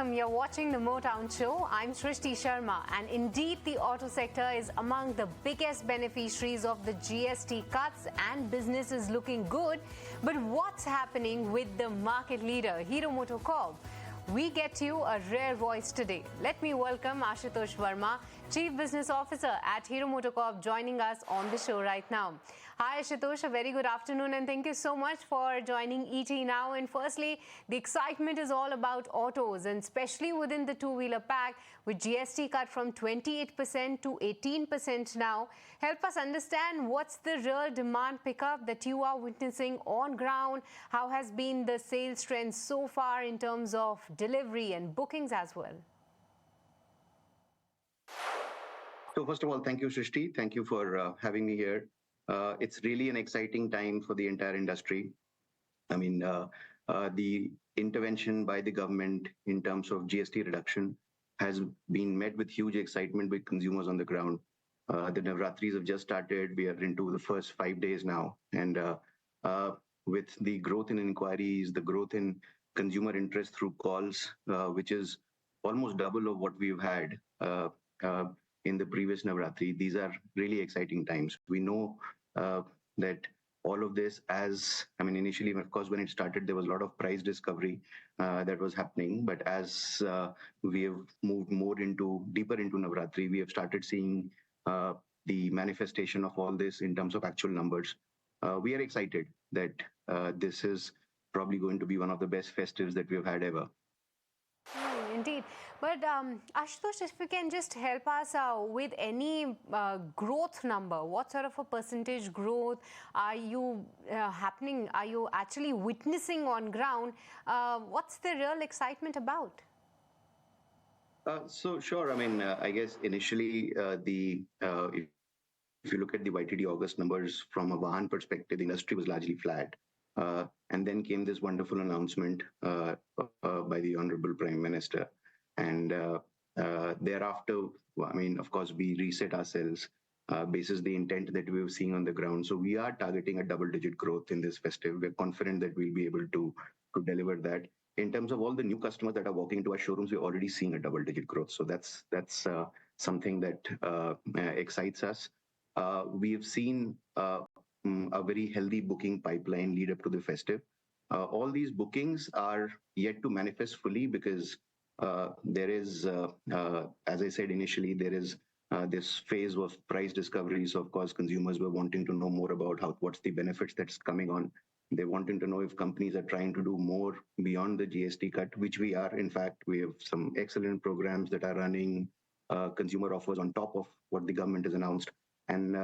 welcome. You're watching the Motown show. I'm Shrishti Sharma, and indeed the auto sector is among the biggest beneficiaries of the GST cuts and business is looking good. But what's happening with the market leader, Hero MotoCorp? We get you a rare voice today. Let me welcome Ashutosh Varma, Chief Business Officer at Hero MotoCorp, joining us on the show right now. Hi Ashutosh, a very good afternoon and thank you so much for joining ET Now. And firstly, the excitement is all about autos and especially within the two-wheeler pack with GST cut from 28% to 18% now. Help us understand what's the real demand pickup that you are witnessing on ground. How has been the sales trend so far in terms of delivery and bookings as well? So first of all, thank you, Shrishti. Thank you for having me here. It's really an exciting time for the entire industry. I mean, the intervention by the government in terms of GST reduction has been met with huge excitement with consumers on the ground. The Navratris have just started. We are into the first 5 days now. And with the growth in inquiries, the growth in consumer interest through calls, which is almost double of what we've had in the previous Navratri, these are really exciting times. We know that all of this, initially, of course, when it started, there was a lot of price discovery that was happening. But as we have moved deeper into Navratri, we have started seeing the manifestation of all this in terms of actual numbers. We are excited that this is probably going to be one of the best festives that we've had ever. Indeed. But Ashutosh, if you can just help us with any growth number, what sort of a percentage growth are you are you actually witnessing on ground? What's the real excitement about? So sure, I guess initially if you look at the YTD August numbers from a Vahan perspective, the industry was largely flat. And then came this wonderful announcement by the Honorable Prime Minister. And thereafter, of course, we reset ourselves basis the intent that we were seeing on the ground. So we are targeting a double-digit growth in this festive. We're confident that we'll be able to deliver that. In terms of all the new customers that are walking into our showrooms, we're already seeing a double-digit growth. So that's something that excites us. We have seen a very healthy booking pipeline lead up to the festive. All these bookings are yet to manifest fully because there is, as I said initially, there is this phase of price discovery. So of course, consumers were wanting to know more about what's the benefits that's coming on. They're wanting to know if companies are trying to do more beyond the GST cut, which we are. In fact, we have some excellent programs that are running consumer offers on top of what the government has announced. And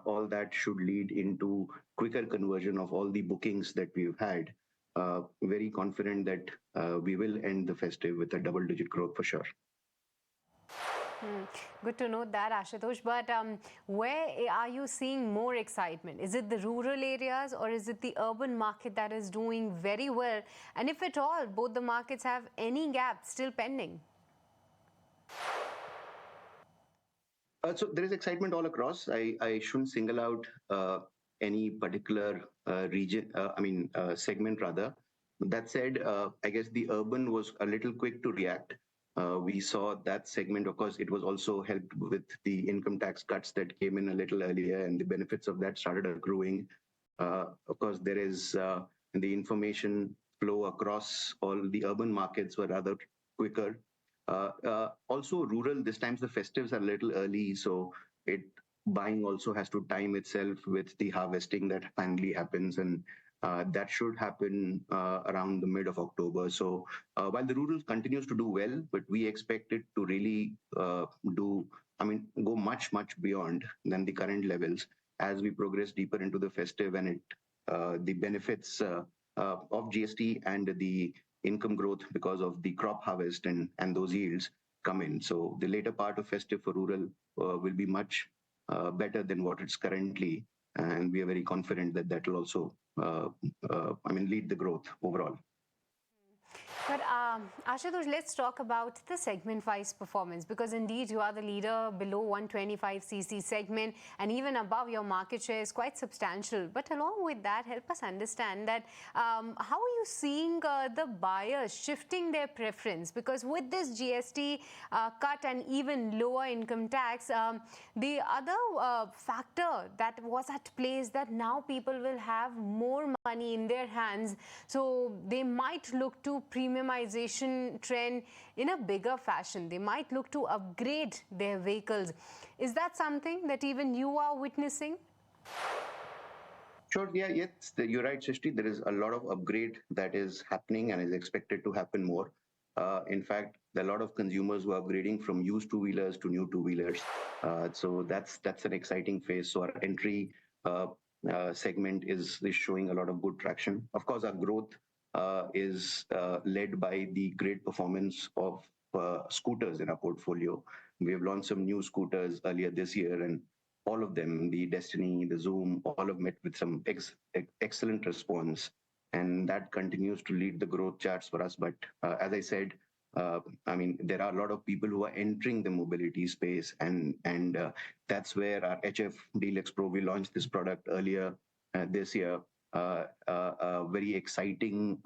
all that should lead into quicker conversion of all the bookings that we've had. Very confident that we will end the festive with a double-digit growth for sure. Good to know that, Ashutosh. But where are you seeing more excitement? Is it the rural areas or is it the urban market that is doing very well? And if at all, both the markets have any gaps still pending? So there is excitement all across. I shouldn't single out any particular region, segment rather. That said, I guess the urban was a little quick to react. We saw that segment, of course, it was also helped with the income tax cuts that came in a little earlier and the benefits of that started accruing. Of course, there is the information flow across all the urban markets were rather quicker. Also rural, this time the festives are a little early, so buying also has to time itself with the harvesting that finally happens, and that should happen around the mid of October. So while the rural continues to do well, but we expect it to really go much, much beyond than the current levels as we progress deeper into the festive and the benefits of GST and the income growth because of the crop harvest and those yields come in. So the later part of festive for rural will be much better than what it's currently. And we are very confident that that will also lead the growth overall. But Ashutosh, let's talk about the segment-wise performance, because indeed you are the leader below 125cc segment, and even above your market share is quite substantial. But along with that, help us understand that how are you seeing the buyers shifting their preference? Because with this GST cut and even lower income tax, the other factor that was at play is that now people will have more money in their hands, so they might look to premiumization trend in a bigger fashion. They might look to upgrade their vehicles. Is that something that even you are witnessing? Sure. Yeah. Yes. You're right, Srishti. There is a lot of upgrade that is happening and is expected to happen more. In fact, there are a lot of consumers who are upgrading from used two-wheelers to new two-wheelers. So that's an exciting phase. So our entry segment is showing a lot of good traction. Of course, our growth is led by the great performance of scooters in our portfolio. We have launched some new scooters earlier this year, and all of them, the Destiny, the Zoom, all have met with some excellent response. And that continues to lead the growth charts for us. But as I said, I mean, there are a lot of people who are entering the mobility space, and that's where our HF Deluxe Pro, we launched this product earlier this year. A very exciting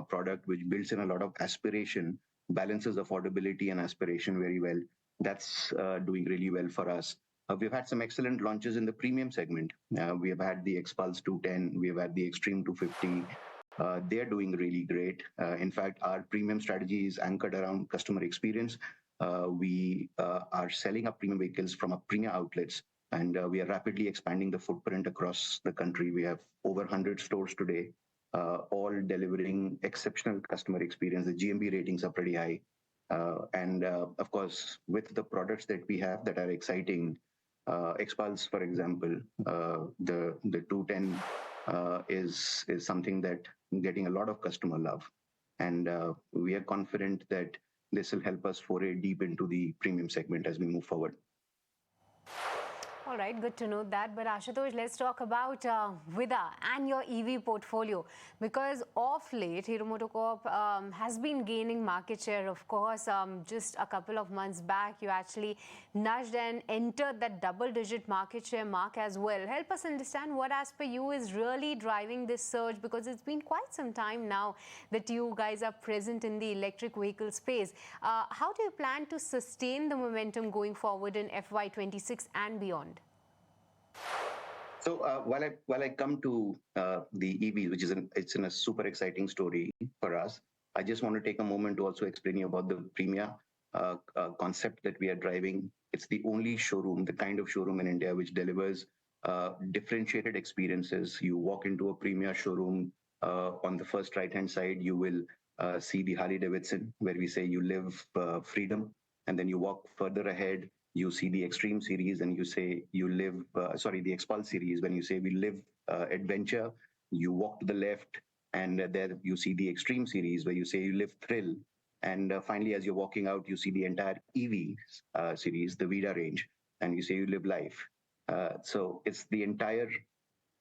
product which builds in a lot of aspiration, balances affordability and aspiration very well. That's doing really well for us. We've had some excellent launches in the premium segment. We have had the Xpulse 210, we have had the Xtreme 250. They're doing really great. In fact, our premium strategy is anchored around customer experience. We are selling our premium vehicles from our premium outlets, and we are rapidly expanding the footprint across the country. We have over 100 stores today, all delivering exceptional customer experience. The GMB ratings are pretty high. And of course, with the products that we have that are exciting, Xpulse, for example, the 210 is something that getting a lot of customer love. And we are confident that this will help us foray deep into the premium segment as we move forward. All right, good to know that. But Ashutosh, let's talk about VIDA and your EV portfolio, because of late, Hero MotoCorp has been gaining market share. Of course, just a couple of months back, you actually nudged and entered that double-digit market share mark as well. Help us understand what, as per you, is really driving this surge, because it's been quite some time now that you guys are present in the electric vehicle space. How do you plan to sustain the momentum going forward in FY26 and beyond? So while I come to the EV, which is it's in a super exciting story for us, I just want to take a moment to also explain you about the Premia concept that we are driving. It's the only showroom, the kind of showroom in India which delivers differentiated experiences. You walk into a Premia showroom, on the first right-hand side, you will see the Harley Davidson, where we say you live freedom, and then you walk further ahead, you see the Xtreme series, and you say you live, the Xpulse series, when you say we live adventure. You walk to the left, and there you see the Xtreme series, where you say you live thrill. And finally, as you're walking out, you see the entire EV series, the VIDA range, and you say you live life. So it's the entire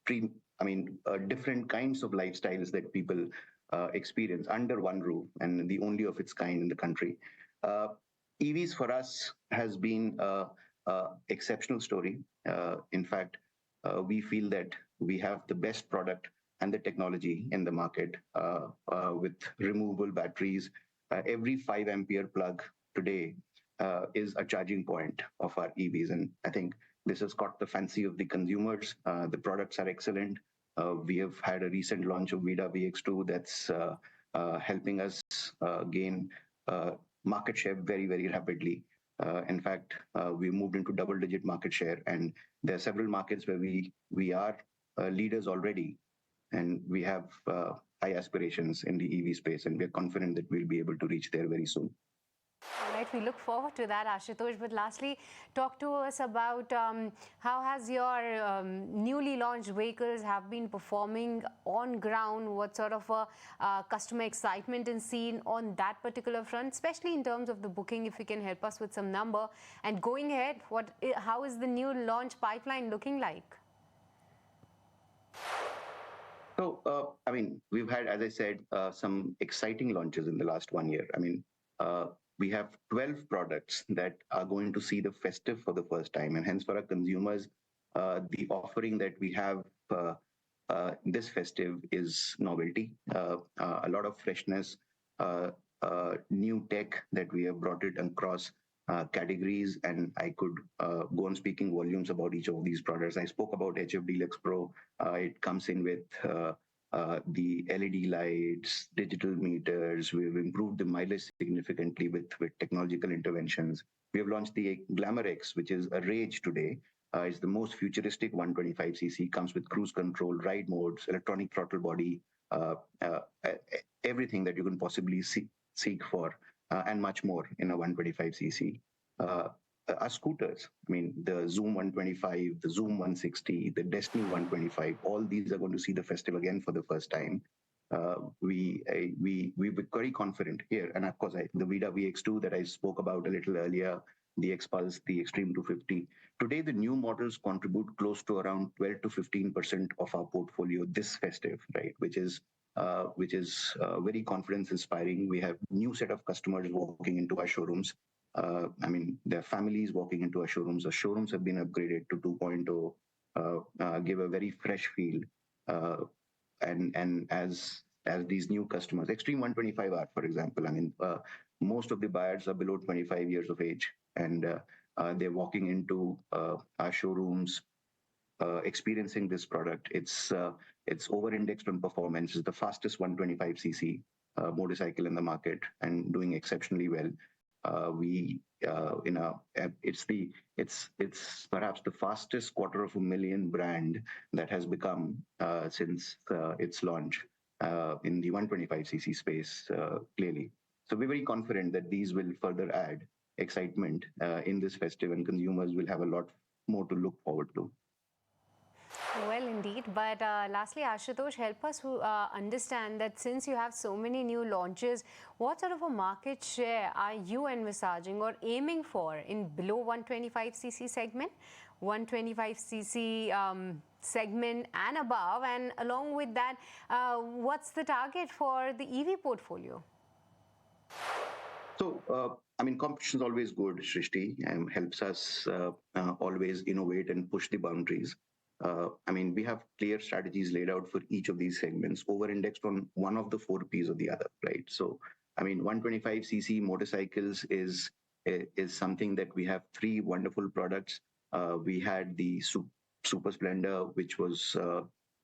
different kinds of lifestyles that people experience under one roof, and the only of its kind in the country. EVs for us has been an exceptional story. In fact, we feel that we have the best product and the technology in the market with removable batteries. Every 5 ampere plug today is a charging point of our EVs. And I think this has caught the fancy of the consumers. The products are excellent. We have had a recent launch of VIDA VX2 that's helping us gain market share very, very rapidly. In fact, we moved into double-digit market share, and there are several markets where we are leaders already, and we have high aspirations in the EV space, and we're confident that we'll be able to reach there very soon. All right, we look forward to that, Ashutosh. But lastly, talk to us about how has your newly launched vehicles have been performing on ground? What sort of customer excitement is seen on that particular front, especially in terms of the booking, if you can help us with some number. And going ahead, how is the new launch pipeline looking like? So, I mean, we've had, as I said, some exciting launches in the last 1 year. I mean, we have 12 products that are going to see the festive for the first time. And hence, for our consumers, the offering that we have this festive is novelty, a lot of freshness, uh, new tech that we have brought it across categories, and I could go on speaking volumes about each of these products. I spoke about HF Deluxe Pro. It comes in with the LED lights, digital meters. We've improved the mileage significantly with technological interventions. We have launched the Glamour X, which is a rage today. It's the most futuristic 125cc, comes with cruise control, ride modes, electronic throttle body, uh, uh, everything that you can possibly seek for, and much more in a 125cc. Uh, our scooters, I mean, the Zoom 125, the Zoom 160, the Destiny 125, all these are going to see the festive again for the first time. We were very confident here, and of course, the Vida VX2 that I spoke about a little earlier, the X-Pulse, the Extreme 250. Today, the new models contribute close to around 12 to 15% of our portfolio this festive, right? Which is very confidence inspiring. We have new set of customers walking into our showrooms. I mean, their families walking into our showrooms. Our showrooms have been upgraded to 2.0, give a very fresh feel. Uh, and as these new customers, Extreme 125R, for example, I mean, most of the buyers are below 25 years of age, and they're walking into our showrooms, experiencing this product. It's over-indexed on performance. It's the fastest 125cc motorcycle in the market and doing exceptionally well. We in a it's perhaps the fastest 250,000 brand that has become since its launch in the 125cc space, clearly. So we're very confident that these will further add excitement in this festive, and consumers will have a lot more to look forward to. Well, indeed. But lastly, Ashutosh, help us understand that since you have so many new launches, what sort of a market share are you envisaging or aiming for in below 125cc segment, 125cc segment and above? And along with that, what's the target for the EV portfolio? So, I mean, competition is always good, Srishti, and helps us always innovate and push the boundaries. I mean, we have clear strategies laid out for each of these segments, over-indexed on one of the four Ps or the other, right? So, I mean, 125cc motorcycles is something that we have three wonderful products. We had the Super Splendor, which was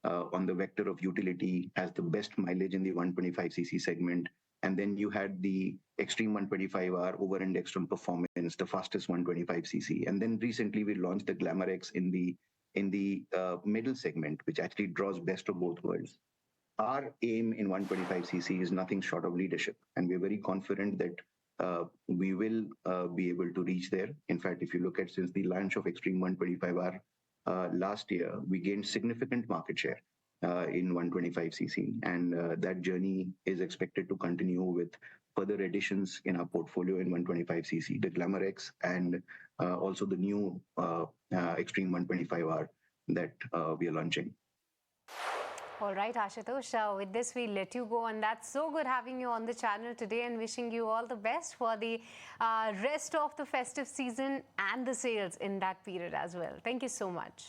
on the vector of utility, has the best mileage in the 125cc segment. And then you had the Extreme 125R over-indexed on performance, the fastest 125cc. And then recently we launched the Glamour X in the middle segment, which actually draws best of both worlds. Our aim in 125cc is nothing short of leadership, and we're very confident that we will be able to reach there. In fact, if you look at since the launch of Extreme 125R last year, we gained significant market share in 125cc, and that journey is expected to continue with further additions in our portfolio in 125cc, the Glamour X, and also the new Extreme 125R that we are launching. All right, Ashutosh, with this, we let you go. And that's so good having you on the channel today, and wishing you all the best for the rest of the festive season and the sales in that period as well. Thank you so much.